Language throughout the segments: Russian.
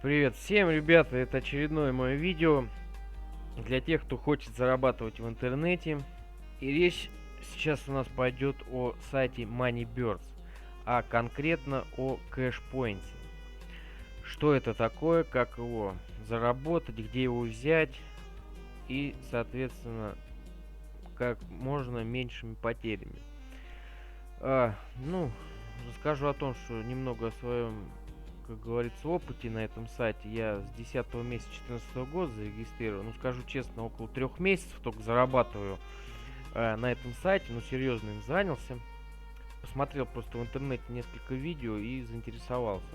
Привет всем, ребята! Это очередное мое видео для тех, кто хочет зарабатывать в интернете. И речь сейчас у нас пойдет о сайте Moneybirds, а конкретно о кэшпоинте. Что это такое, как его заработать, где его взять и, соответственно, как можно меньшими потерями. Ну, расскажу о том, что немного о своем, как говорится, опыте на этом сайте. Я с 10 месяца 2014 года зарегистрирован. Ну, скажу честно, около 3 месяцев только зарабатываю на этом сайте, но серьезно им занялся. Посмотрел просто в интернете несколько видео и заинтересовался.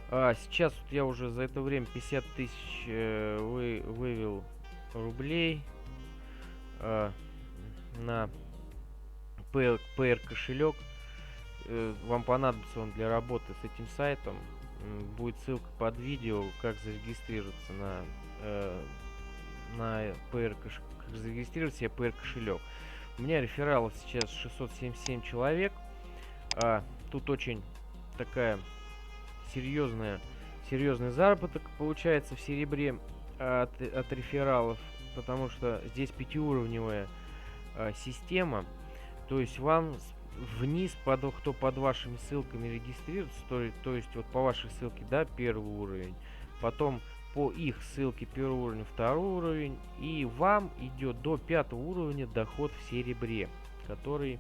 Сейчас вот я уже за это время 50 тысяч вывел рублей на PR кошелек. Вам понадобится он для работы с этим сайтом. Будет ссылка под видео, как зарегистрироваться на PR кошелек, как зарегистрировать себе PR кошелек. У меня рефералов сейчас 677 человек. Тут очень такая серьезный заработок получается в серебре от рефералов, потому что здесь пятиуровневая система. То есть вам вниз, кто под вашими ссылками регистрируется, то есть вот по вашей ссылке, да, первый уровень, потом по их ссылке первый уровень, второй уровень, и вам идет до 5 уровня доход в серебре, который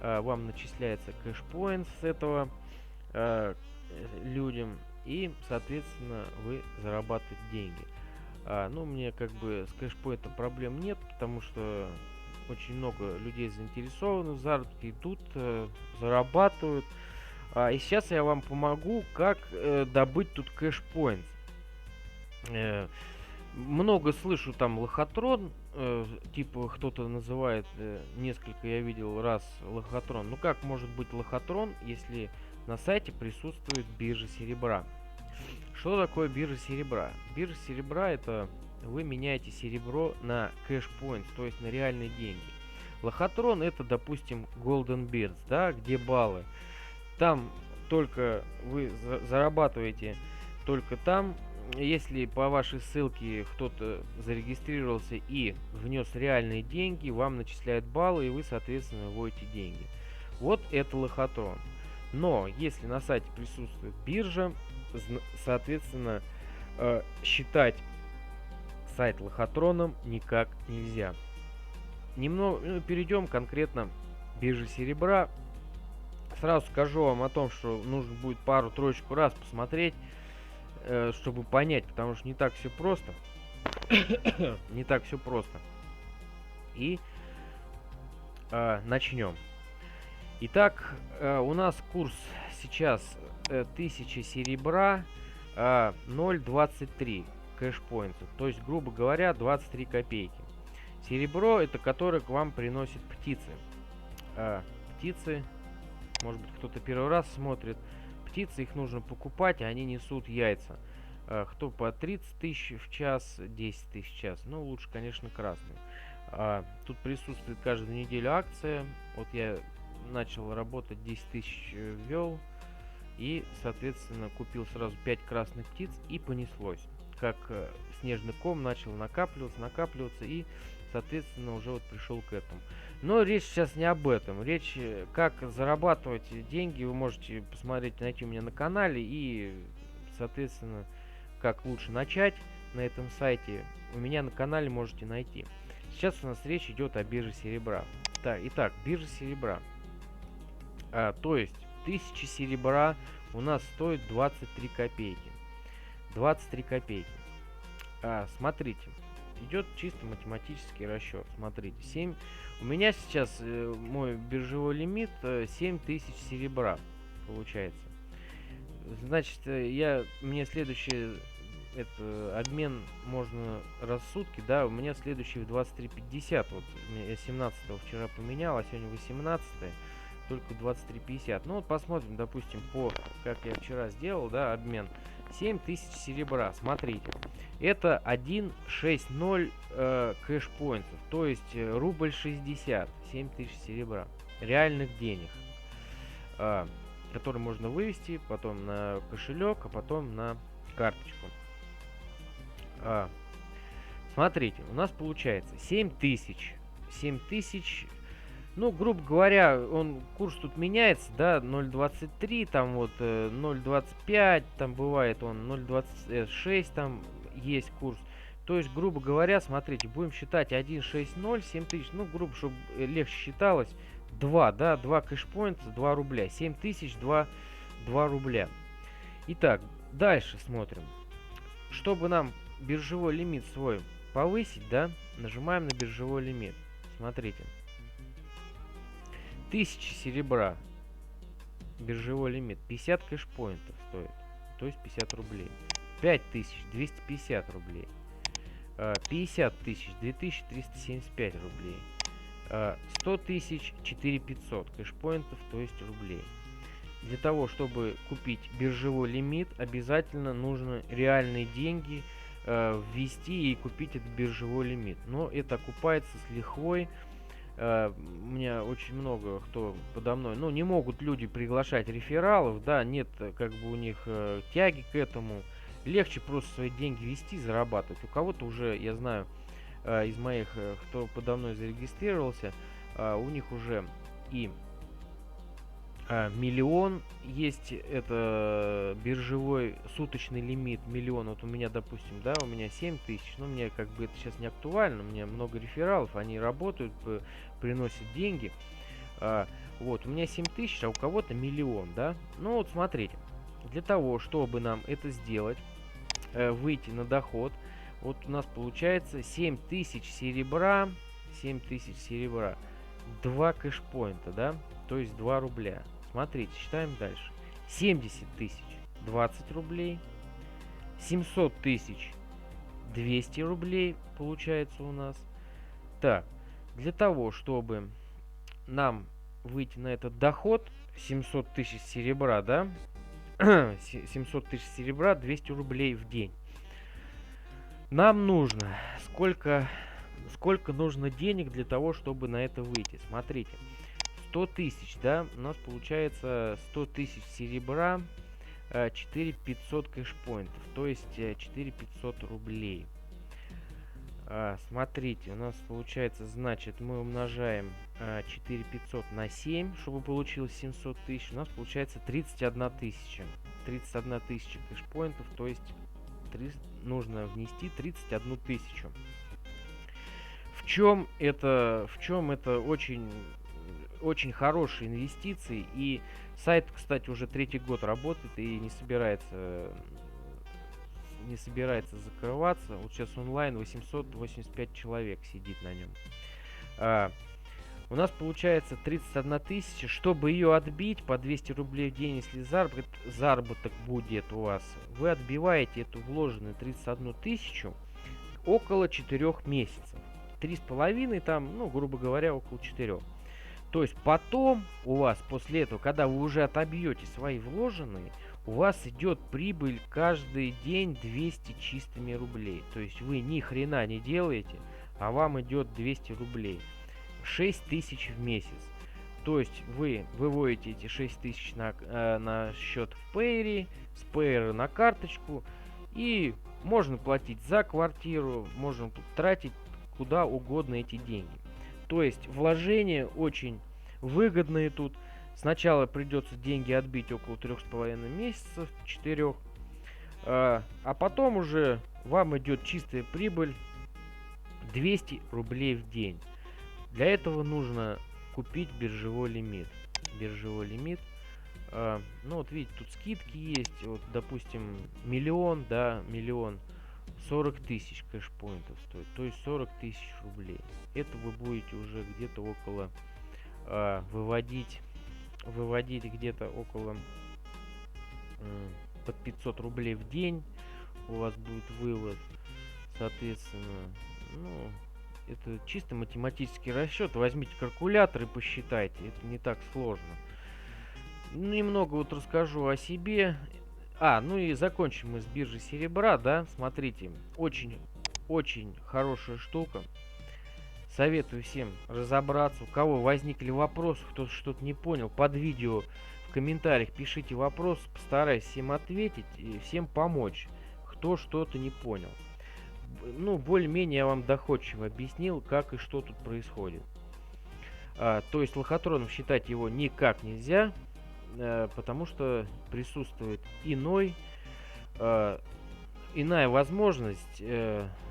вам начисляется кэшпоинт с этого людям, и, соответственно, вы зарабатываете деньги. Ну, мне как бы с кэшпоинтом проблем нет, потому что очень много людей заинтересованы в заработке, идут, зарабатывают. И сейчас я вам помогу, как добыть тут кэшпоинт. Много слышу там лохотрон, типа кто-то называет, несколько я видел раз лохотрон. Ну как может быть лохотрон, если на сайте присутствует биржа серебра? Что такое биржа серебра? Биржа серебра — это вы меняете серебро на кэшпоинт, то есть на реальные деньги. Лохотрон — это, допустим, Golden Bears, да, где баллы. Там только вы зарабатываете только там, если по вашей ссылке кто-то зарегистрировался и внес реальные деньги, вам начисляют баллы, и вы, соответственно, вводите деньги. Вот это лохотрон. Но если на сайте присутствует биржа, соответственно, считать сайт лохотроном никак нельзя. Перейдем конкретно к бирже серебра. Сразу скажу вам о том, что нужно будет пару-троечку раз посмотреть, чтобы понять, потому что не так все просто. Не так все просто. И начнем. Итак, у нас курс сейчас 1000 серебра, 0,23 кэшпоинтов. То есть, грубо говоря, 23 копейки. Серебро — это которое к вам приносит птицы. Птицы, может быть, кто-то первый раз смотрит. Птицы, их нужно покупать, и они несут яйца. Кто по 30 тысяч в час, 10 тысяч в час. Ну, лучше, конечно, красный. Тут присутствует каждую неделю акция. Вот я начал работать, 10 тысяч ввел. И, соответственно, купил сразу 5 красных птиц, и понеслось. Как снежный ком начал накапливаться, и, соответственно, уже вот пришел к этому. Но речь сейчас не об этом. Речь, как зарабатывать деньги, вы можете посмотреть, найти у меня на канале, и, соответственно, как лучше начать на этом сайте, у меня на канале можете найти. Сейчас у нас речь идет о бирже серебра. Итак, биржа серебра. То есть 1000 серебра у нас стоит 23 копейки. 23 копейки. Смотрите, идет чисто математический расчет. Смотрите, 7. У меня сейчас мой биржевой лимит 7000 серебра получается. Значит, мне следующий обмен можно раз в сутки, да, у меня следующий в 23.50. Вот я 17 вчера поменял, а сегодня 18, только 23.50. Ну вот посмотрим, допустим, как я вчера сделал, да, обмен. 7000 серебра, смотрите. Это 1,60 кэшпоинтов, то есть рубль 60, 7000 серебра. Реальных денег. который можно вывести потом на кошелек, а потом на карточку. Смотрите, у нас получается 7000. 7000, ну, грубо говоря, курс тут меняется, да, 0,23, там вот 0,25, там бывает он 0,26, там есть курс. То есть, грубо говоря, смотрите, будем считать 1,60, 7000, ну, грубо, чтобы легче считалось, 2, да, 2 кэшпоинта, 2 рубля, 7000, 2 рубля. Итак, дальше смотрим. Чтобы нам биржевой лимит свой повысить, да, нажимаем на биржевой лимит. Смотрите. 1000 серебра. Биржевой лимит. 50 кэшпоинтов стоит. То есть 50 рублей. 5000 250 рублей. 50 тысяч 2375 рублей. 100 тысяч 4500 кэшпоинтов, то есть рублей. Для того, чтобы купить биржевой лимит, обязательно нужно реальные деньги ввести и купить этот биржевой лимит. Но это окупается с лихвой. У меня очень много кто подо мной. Ну, не могут люди приглашать рефералов, да, нет как бы у них тяги к этому. Легче просто свои деньги вести, зарабатывать. У кого-то уже, я знаю, из моих, кто подо мной зарегистрировался, у них уже и миллион есть, это биржевой суточный лимит миллион. Вот у меня, допустим, да, у меня 7000, но мне как бы это сейчас не актуально, у меня много рефералов, они работают, приносят деньги. Вот, у меня 7000, а у кого-то миллион, да. Ну вот смотрите, для того, чтобы нам это сделать, выйти на доход, вот у нас получается 7000 серебра, 7000 серебра, 2 кэшпоинта, да, то есть 2 рубля. Смотрите, считаем дальше. 70 тысяч 20 рублей. 700 тысяч 200 рублей получается у нас. Так, для того, чтобы нам выйти на этот доход, 700 тысяч серебра, да? 700 тысяч серебра, 200 рублей в день. Нам нужно, сколько нужно денег для того, чтобы на это выйти? Смотрите. 100 тысяч, да, у нас получается 100 тысяч серебра, 4500 кэшпоинтов, то есть 4500 рублей. Смотрите, у нас получается, значит, мы умножаем 4500 на 7, чтобы получилось 700 тысяч, у нас получается 31 тысяча. 31 тысяча кэшпоинтов, то есть нужно внести 31 тысячу. В чем это очень хорошие инвестиции, и сайт, кстати, уже 3-й год работает и не собирается закрываться. Вот сейчас онлайн 885 человек сидит на нем. У нас получается 31 тысяча. Чтобы ее отбить по 200 рублей в день, если заработок будет у вас, вы отбиваете эту вложенную 31 тысячу около 4 месяцев. 3,5 там, ну, грубо говоря, около 4. То есть потом у вас, после этого, когда вы уже отобьете свои вложенные, у вас идет прибыль каждый день 200 чистыми рублей. То есть вы ни хрена не делаете, а вам идет 200 рублей. 6 тысяч в месяц. То есть вы выводите эти 6 тысяч на счет в Payery, с Payery на карточку, и можно платить за квартиру, можно тратить куда угодно эти деньги. То есть вложения очень выгодные тут. Сначала придется деньги отбить около 3,5 месяцев, 4. А потом уже вам идет чистая прибыль 200 рублей в день. Для этого нужно купить биржевой лимит. Биржевой лимит. Ну вот видите, тут скидки есть. Вот, допустим, миллион, да, миллион. 40 тысяч кэшпоинтов стоит, то есть 40 тысяч рублей. Это вы будете уже где-то около выводить где-то около под 500 рублей в день. У вас будет вывод, соответственно, ну, это чисто математический расчет. Возьмите калькулятор и посчитайте, это не так сложно. Немного вот расскажу о себе. Ну и закончим мы с биржей серебра, да, смотрите, очень хорошая штука. Советую всем разобраться. У кого возникли вопросы, кто что-то не понял, под видео в комментариях пишите вопросы, постараюсь всем ответить и всем помочь, кто что-то не понял. Ну, более-менее я вам доходчиво объяснил, как и что тут происходит. То есть лохотроном считать его никак нельзя, потому что присутствует иная возможность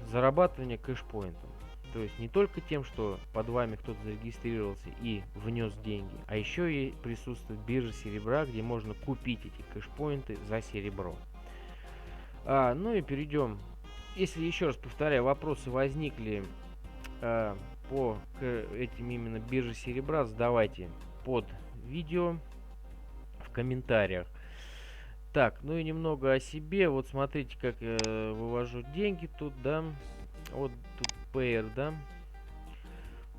зарабатывания кэшпоинтом. То есть не только тем, что под вами кто-то зарегистрировался и внес деньги, а еще и присутствует биржа серебра, где можно купить эти кэшпоинты за серебро. Ну и перейдем. Если, еще раз повторяю, вопросы возникли по этим именно бирже серебра, задавайте под видео в комментариях. Так, ну и немного о себе. Вот смотрите, как я вывожу деньги тут, да. Вот тут Payer, да.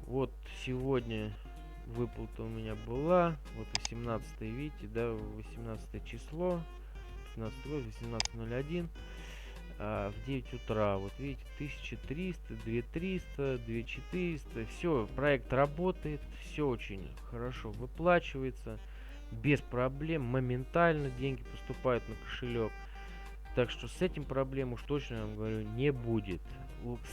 Вот сегодня выплата у меня была. Вот 18, видите, да, 18 число. 15 год, 18.01. В 9 утра. Вот видите, 1300, 2300, 2400. Все, проект работает. Все очень хорошо выплачивается. Без проблем, моментально деньги поступают на кошелек. Так что с этим проблем уж точно, я вам говорю, не будет.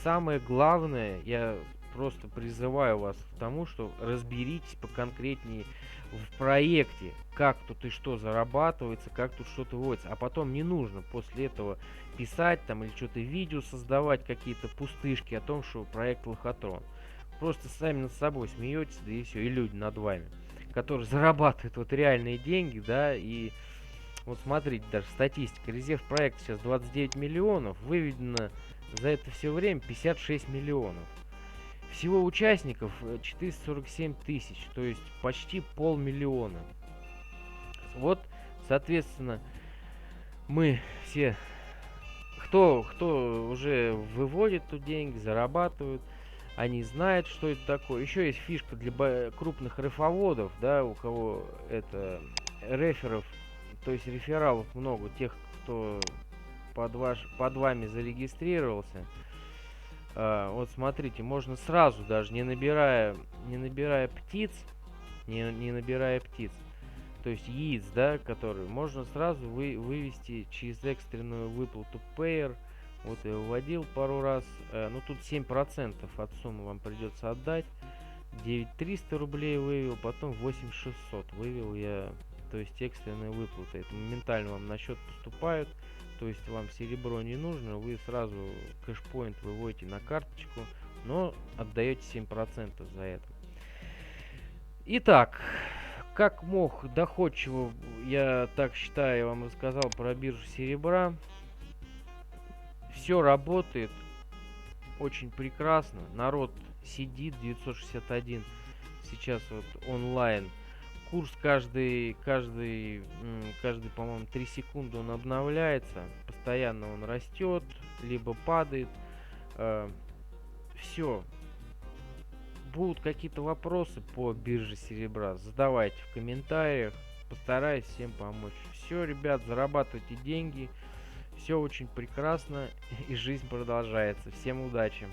Самое главное, я просто призываю вас к тому, что разберитесь поконкретнее в проекте, как тут и что зарабатывается, как тут что-то вводится. А потом не нужно после этого писать там или что-то видео создавать, какие-то пустышки о том, что проект лохотрон. Просто сами над собой смеетесь, да и все, и люди над вами, которые зарабатывают вот реальные деньги, да, и вот смотрите, даже статистика, резерв проекта сейчас 29 миллионов, выведено за это все время 56 миллионов. Всего участников 447 тысяч, то есть почти 500 000. Вот, соответственно, мы все, кто уже выводит тут деньги, зарабатывают, они знают, что это такое. Еще есть фишка для крупных рефоводов, да, у кого это реферов, то есть рефералов много, тех, кто под вами зарегистрировался. Вот смотрите, можно сразу, даже не набирая птиц, не набирая птиц, то есть яиц, да, которые можно сразу вывести через экстренную выплату Payer. Вот я выводил пару раз. Ну тут 7% от суммы вам придется отдать. 9300 рублей вывел, потом 8600 вывел я. То есть экстренная выплата. Это моментально вам на счет поступают. То есть вам серебро не нужно. Вы сразу кэшпоинт выводите на карточку. Но отдаете 7% за это. Итак, как мог доходчиво, я так считаю, я вам рассказал про биржу серебра. Все работает очень прекрасно. Народ сидит, 961 сейчас вот онлайн. Курс каждый, по-моему, 3 секунды он обновляется. Постоянно он растет, либо падает. Все. Будут какие-то вопросы по бирже серебра, задавайте в комментариях. Постараюсь всем помочь. Все, ребят, зарабатывайте деньги. Все очень прекрасно, и жизнь продолжается. Всем удачи!